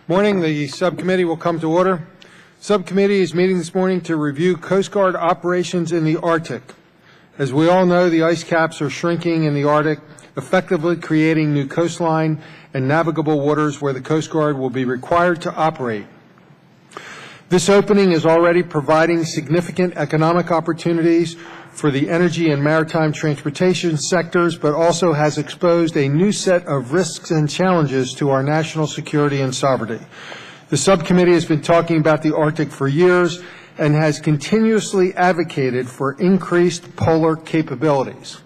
Morning. The subcommittee will come to order. Subcommittee is meeting this morning to review Coast Guard operations in the Arctic. As we all know, the ice caps are shrinking in the Arctic, effectively creating new coastline and navigable waters where the Coast Guard will be required to operate. This opening is already providing significant economic opportunities for the energy and maritime transportation sectors, but also has exposed a new set of risks and challenges to our national security and sovereignty. The subcommittee has been talking about the Arctic for years and has continuously advocated for increased polar capabilities.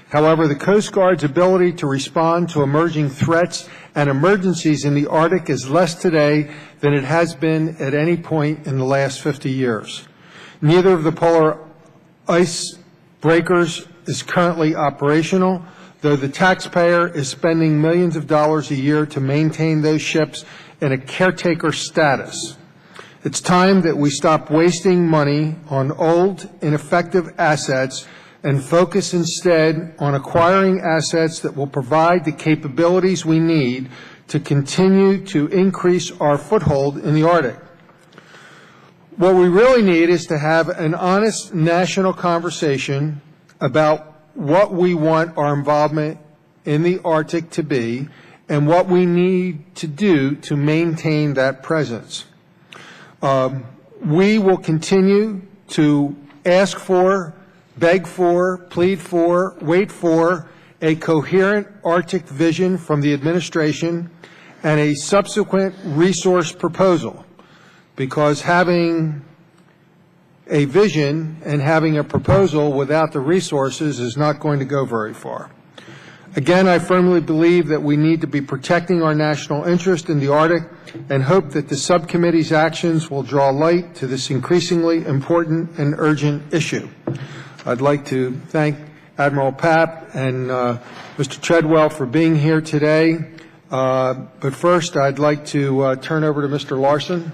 However, the Coast Guard's ability to respond to emerging threats and emergencies in the Arctic is less today than it has been at any point in the last 50 years. Neither of the polar ice breakers is currently operational, though the taxpayer is spending millions of dollars a year to maintain those ships in a caretaker status. It's time that we stop wasting money on old, ineffective assets and focus instead on acquiring assets that will provide the capabilities we need to continue to increase our foothold in the Arctic. What we really need is to have an honest national conversation about what we want our involvement in the Arctic to be and what we need to do to maintain that presence. We will continue to ask for, beg for, plead for, wait for a coherent Arctic vision from the administration and a subsequent resource proposal, because having a vision and having a proposal without the resources is not going to go very far. Again, I firmly believe that we need to be protecting our national interest in the Arctic and hope that the subcommittee's actions will draw light to this increasingly important and urgent issue. I'd like to thank Admiral Papp and Mr. Treadwell for being here today. But first, I'd like to turn over to Mr. Larson.